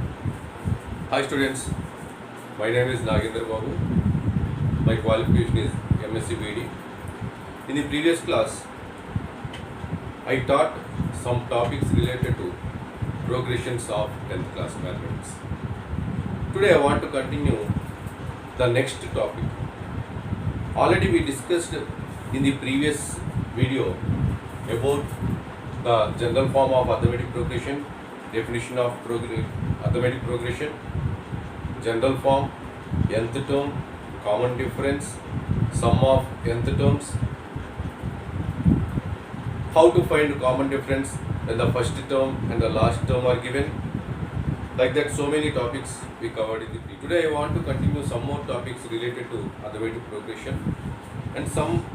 Hi students, my name is Nagendra Babu. My qualification is MSc BD. In the previous class, I taught some topics related to progressions of 10th class mathematics. Today I want to continue the next topic. Already we discussed in the previous video about the general form of arithmetic progression, definition of arithmetic progression, general form, nth term, common difference, sum of nth terms, how to find common difference when the first term and the last term are given. Like that, so many topics we covered in the previous. Today I want to continue some more topics related to arithmetic progression and some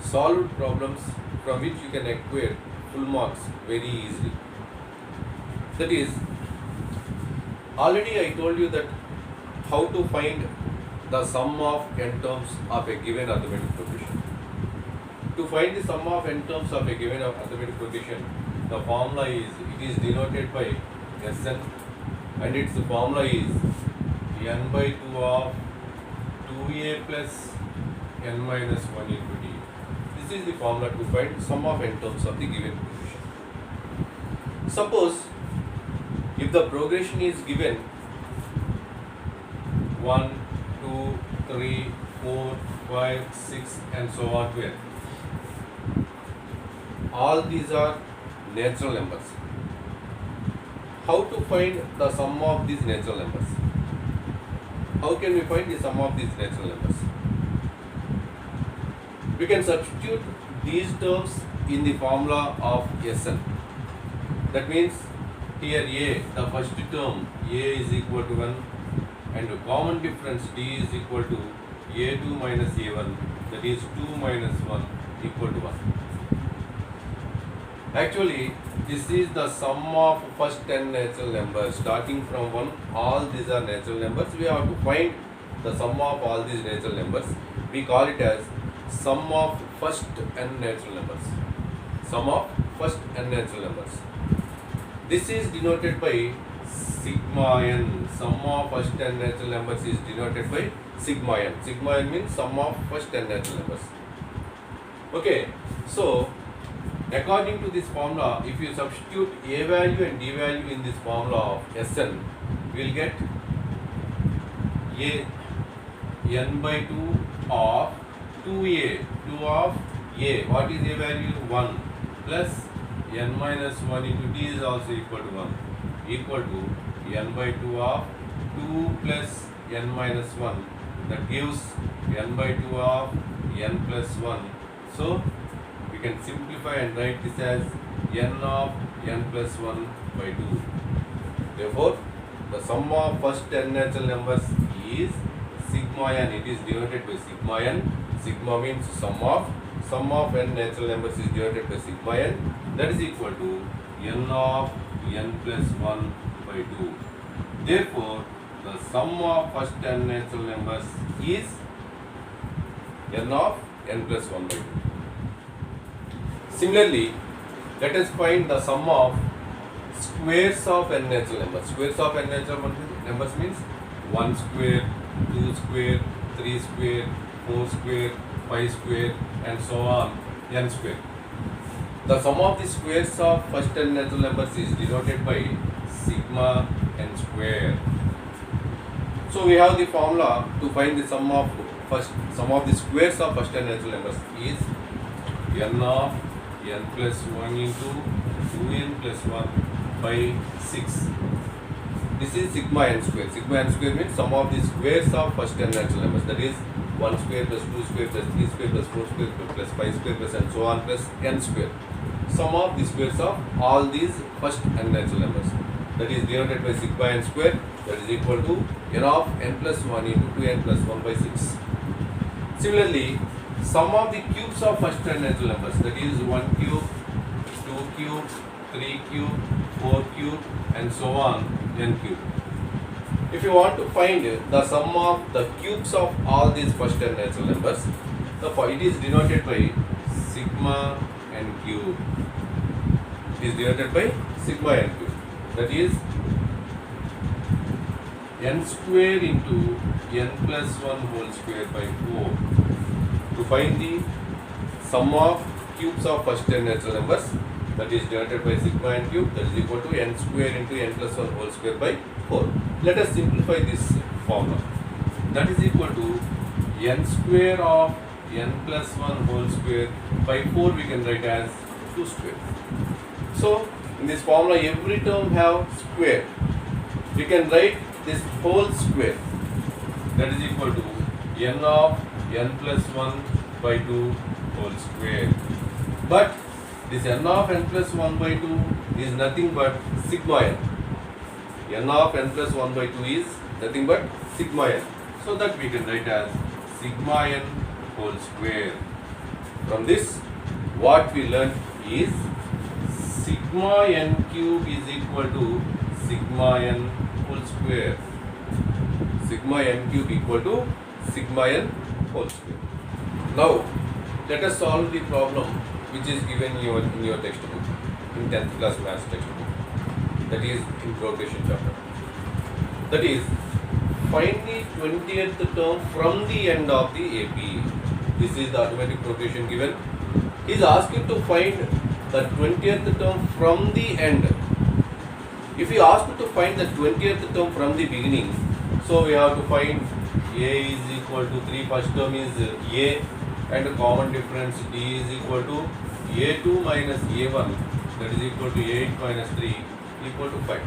solved problems from which you can acquire full marks very easily. That is, already I told you that how to find the sum of n terms of a given arithmetic progression. To find the sum of n terms of a given arithmetic progression, the formula is denoted by Sn, and its formula is n by 2 of 2a plus n minus 1 into d. This is the formula to find sum of n terms of the given progression. Suppose if the progression is given 1, 2, 3, 4, 5, 6 and so on to n. All these are natural numbers. How to find the sum of these natural numbers? How can we find the sum of these natural numbers? We can substitute these terms in the formula of Sn. That means here a, the first term, a is equal to 1, and the common difference d is equal to a2 minus a1, that is 2 minus 1 equal to 1. Actually, this is the sum of first 10 natural numbers. Starting from 1, all these are natural numbers. We have to find the sum of all these natural numbers. We call it as sum of first n natural numbers. Sum of first n natural numbers. This is denoted by sigma n. Sum of first 10 natural numbers is denoted by sigma n. Sigma n means sum of first 10 natural numbers. Okay, so according to this formula, if you substitute a value and d value in this formula of Sn, we will get a n by 2 of 2a, 2 of a. What is a value? 1 plus n minus 1 into d is also equal to 1, equal to n by 2 of 2 plus n minus 1, that gives n by 2 of n plus 1. So we can simplify and write this as n of n plus 1 by 2. Therefore, the sum of first 10 natural numbers is sigma n. It is denoted by sigma n. Sigma means sum of n natural numbers is denoted by sigma n. That is equal to n of n plus 1 by 2. Therefore, the sum of first 10 natural numbers is n of n plus 1 by 2. Similarly, let us find the sum of squares of n natural numbers. Squares of n natural numbers means 1 square, 2 square, 3 square, 4 square, 5 square and so on, n square. The sum of the squares of first 10 natural numbers is denoted by sigma n square. So we have the formula to find the sum of the squares of first 10 natural numbers is n of n plus 1 into 2n plus 1 by 6. This is sigma n square. Sigma n square means sum of the squares of first 10 natural numbers. That is 1 square plus 2 square plus 3 square plus 4 square plus 5 square plus and so on plus n square. Sum of the squares of all these first n natural numbers. That is denoted by sigma n square. That is equal to n of n plus 1 into 2n plus 1 by 6. Similarly, sum of the cubes of first 10 natural numbers. That is 1 cube, 2 cube, 3 cube, 4 cube and so on, n cube. If you want to find the sum of the cubes of all these first 10 natural numbers, it is denoted by sigma n cube. It is denoted by sigma n cube. That is n square into n plus 1 whole square by 4 to find the sum of cubes of first 10 natural numbers, that is denoted by sigma n cube, that is equal to n square into n plus 1 whole square by 4. Let us simplify this formula. That is equal to n square of n plus 1 whole square by 4 we can write as 2 square. So in this formula every term have square. We can write this whole square, that is equal to n of n plus 1 by 2 whole square. But this n of n plus 1 by 2 is nothing but sigma n. N of n plus 1 by 2 is nothing but sigma n. So that we can write as sigma n whole square. From this, what we learned is sigma n cube is equal to sigma n whole square. Sigma n cube equal to sigma n whole square. Now, let us solve the problem which is given in your textbook, in 10th class maths textbook. That is in progression chapter. That is, find the 20th term from the end of the AP. This is the arithmetic progression given. He is asking to find the 20th term from the end. If we ask to find the 20th term from the beginning, so we have to find A is equal to 3, first term is A, and the common difference D is equal to A2 minus A1, that is equal to 8 minus 3 equal to 5.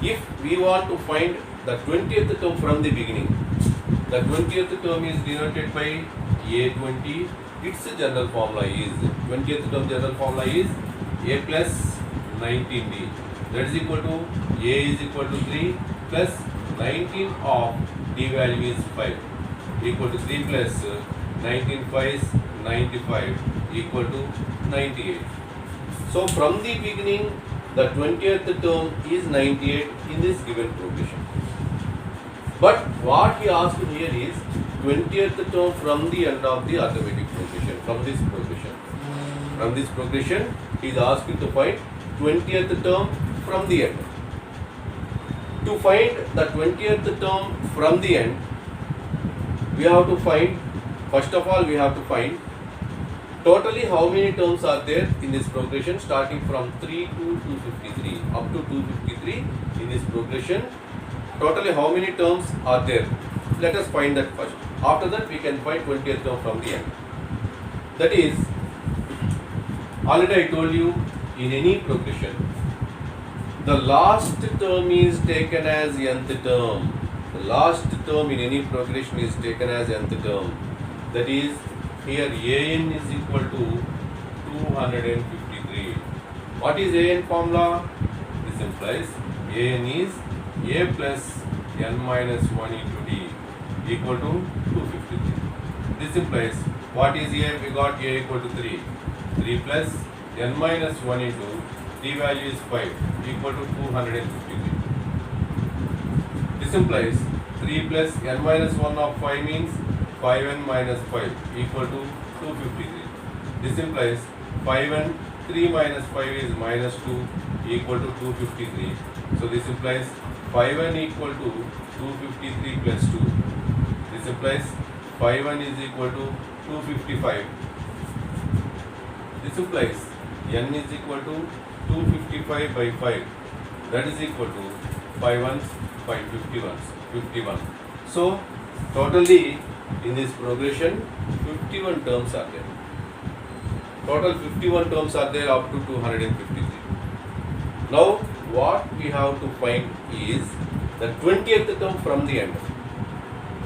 If we want to find the 20th term from the beginning, the 20th term is denoted by A20. Its general formula is, 20th term general formula is A plus 19D. That is equal to A is equal to 3 plus 19 of D value is 5 equal to 3 plus 19 5 is 95 equal to 98. So from the beginning, the 20th term is 98 in this given progression. But what he asked here is 20th term from the end of the arithmetic progression, from this progression. From this progression, he is asking to find 20th term from the end. To find the 20th term from the end, we have to find, first of all, we have to find totally how many terms are there in this progression, starting from 3 to 253, up to 253 in this progression. Totally how many terms are there? Let us find that first. After that, we can find 20th term from the end. That is, already I told you, in any progression, the last term is taken as nth term. The last term in any progression is taken as nth term. That is, here an is equal to 253. What is an formula? This implies an is a plus n minus 1 into d equal to 253. This implies, what is a? We got a equal to 3. 3 plus n minus 1 into d value is 5 equal to 253. This implies 3 plus n minus 1 of 5 means 5n minus 5 equal to 253. This implies 5n 3 minus 5 is minus 2 equal to 253. So this implies 5n equal to 253 plus 2. This implies 5n is equal to 255. This implies n is equal to 255 by 5. That is equal to 5 ones, 5 51. So totally in this progression 51 terms are there. Total 51 terms are there up to 253. Now what we have to find is the 20th term from the end.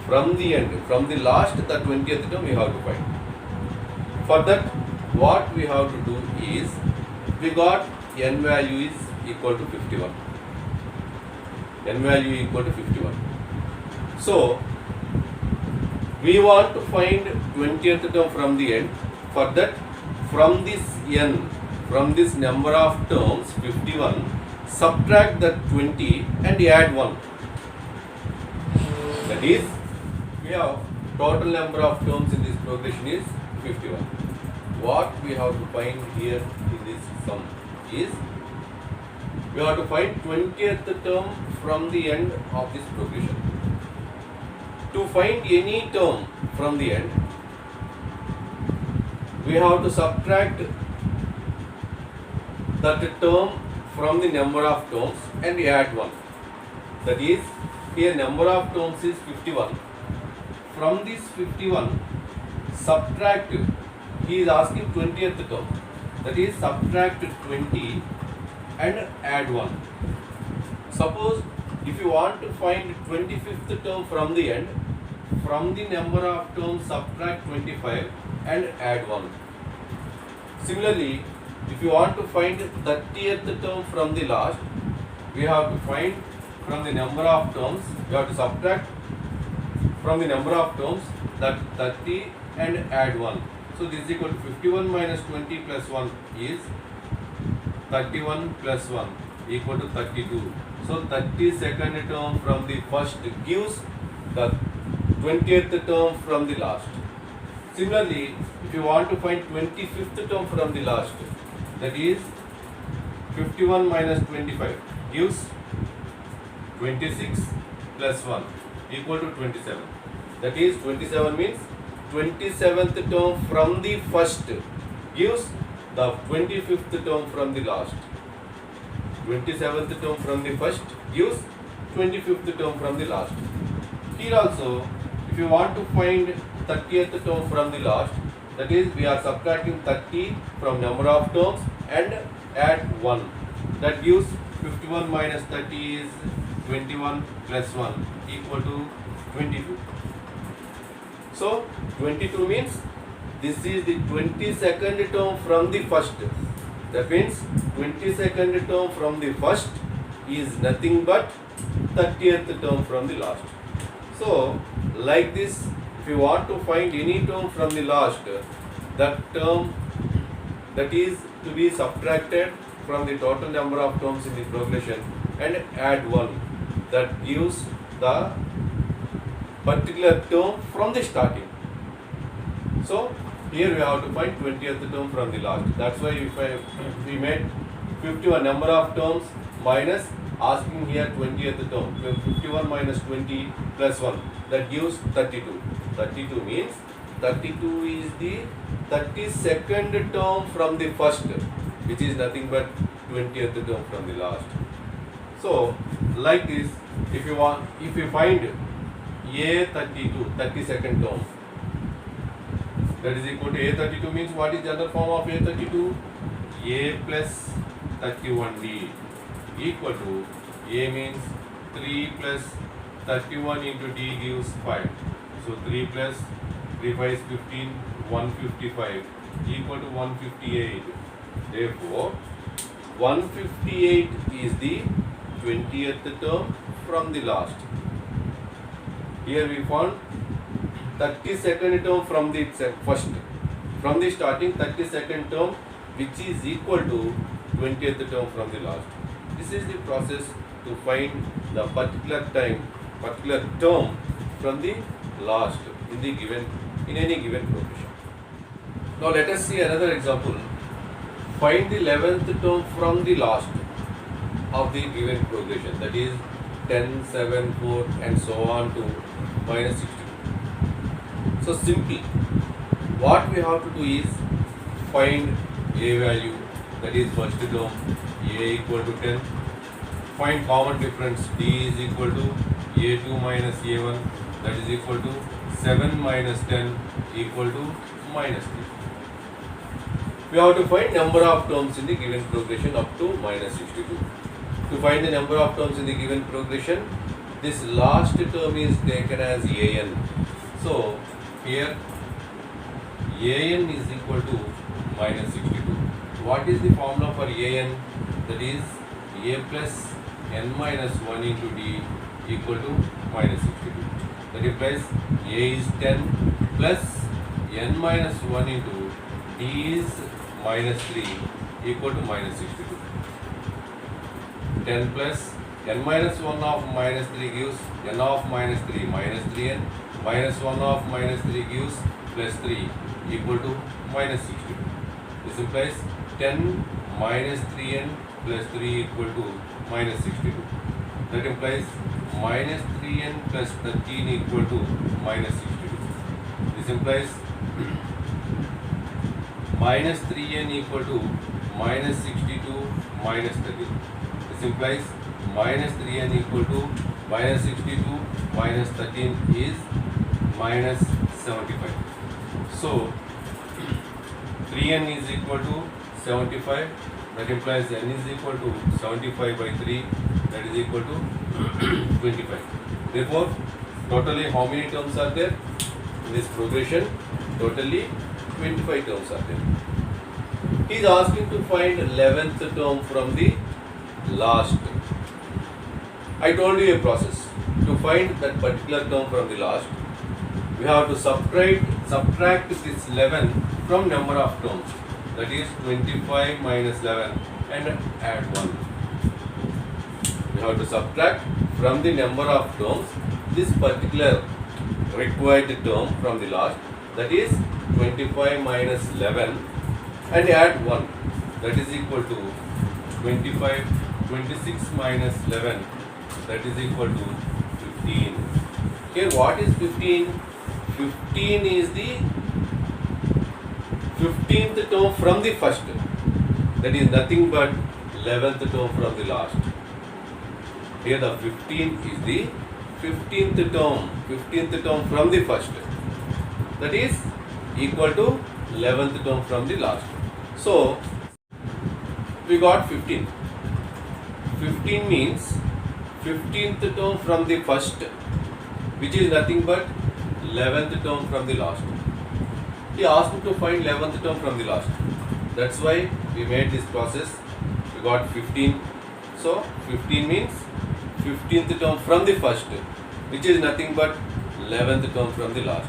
From the last, the 20th term we have to find. For that, what we have to do is, we got n value is equal to 51. N value equal to 51. So, we want to find 20th term from the end. For that, from this n, from this number of terms, 51, subtract the 20 and add 1. That is, we have total number of terms in this progression is 51. What we have to find here in this sum is We have to find 20th term from the end of this progression. To find any term from the end, we have to subtract that term from the number of terms and add 1. That is, here number of terms is 51. From this 51, subtract, he is asking 20th term. That is, subtract 20 and add 1. Suppose if you want to find 25th term from the end, from the number of terms subtract 25 and add 1. Similarly, if you want to find 30th term from the last, we have to find from the number of terms, we have to subtract from the number of terms that 30 and add 1. So this is equal to 51 minus 20 plus 1 is 31 plus 1 equal to 32. So 32nd term from the first gives the 20th term from the last. Similarly, if you want to find 25th term from the last, that is 51 minus 25 gives 26 plus 1 equal to 27. That is 27 means 27th term from the first gives the 25th term from the last. 27th term from the first gives 25th term from the last. Here also, if you want to find 30th term from the last, that is, we are subtracting 30 from number of terms and add 1. That gives 51 minus 30 is 21 plus 1 equal to 22. So 22 means this is the 22nd term from the first. That means 22nd term from the first is nothing but 30th term from the last. So like this, if you want to find any term from the last, that term that is to be subtracted from the total number of terms in the progression and add 1. That gives the particular term from the starting. So here we have to find 20th term from the last. That's why if we made 51 number of terms minus asking here 20th term. 51 minus 20 plus 1. That gives 32. 32 means 32 is the 32nd term from the first, which is nothing but 20th term from the last. So like this, if you find A32, 32nd term, that is equal to A32 means what is the other form of A32? A plus 31D equal to A means 3 plus 31 into D gives 5. So 3 plus 3 5 is 15, 155 equal to 158. Therefore, 158 is the 20th term from the last. Here we found 32nd term from the first. From the starting 32nd term, which is equal to 20th term from the last. This is the process to find the particular term from the last in any given progression. Now let us see another example. Find the 11th term from the last of the given progression, that is 10, 7, 4 and so on to minus 62. So simply what we have to do is find A value, that is first term, A equal to 10. Find common difference, D is equal to A2 minus A1, that is equal to 7 minus 10 equal to minus 3. We have to find number of terms in the given progression up to minus 62. To find the number of terms in the given progression, this last term is taken as an. So here an is equal to minus 62. What is the formula for an? That is a plus n minus 1 into d equal to minus 62. That implies a is 10 plus n minus 1 into d is minus 3 equal to minus 62. 10 plus n minus 1 of minus 3 gives n of minus 3 minus 3n, minus 1 of minus 3 gives plus 3 equal to minus 62. This implies 10 minus 3n plus 3 equal to minus 62. That implies minus 3n plus 13 equal to minus 62. This implies minus 3n equal to minus 62 minus 13. This implies minus 3n equal to minus 62 minus 13 is minus 75. So 3n is equal to 75. That implies n is equal to 75 by 3. That is equal to 25. Therefore, totally how many terms are there in this progression? Totally 25 terms are there. He is asking to find 11th term from the last. I told you a process. To find that particular term from the last, we have to subtract this 11 from number of terms. That is 25 minus 11 and add 1. We have to subtract from the number of terms this particular required term from the last, that is 25 minus 11 and add 1. That is equal to 26 minus 11, that is equal to 15. Here what is 15? 15 is the 15th term from the first. That is nothing but 11th term from the last. Here the 15 is the 15th term from the first. That is equal to 11th term from the last. So we got 15. 15 means 15th term from the first, which is nothing but 11th term from the last. He asked me to find 11th term from the last. That's why we made this process. We got 15. So 15 means 15th term from the first, which is nothing but 11th term from the last.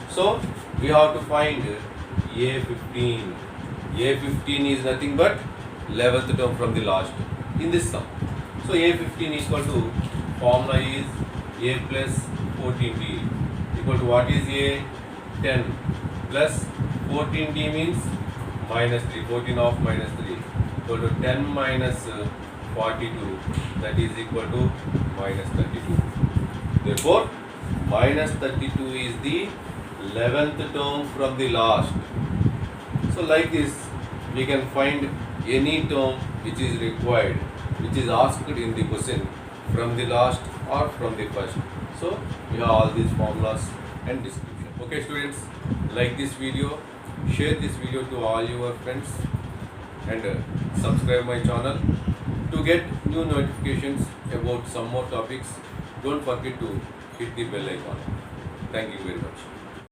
So we have to find A15. A15 is nothing but 11th term from the last in this sum. So A15 equal to, formula is A plus 14D equal to what is A? 10 plus 14D means minus 3. 14 of minus 3 equal to 10 minus 42, that is equal to minus 32. Therefore, minus 32 is the 11th term from the last. So like this, we can find any term which is required, which is asked in the question from the last or from the first. So we have all these formulas and description. Okay students, like this video, share this video to all your friends and subscribe my channel to get new notifications about some more topics. Don't forget to hit the bell icon. Thank you very much.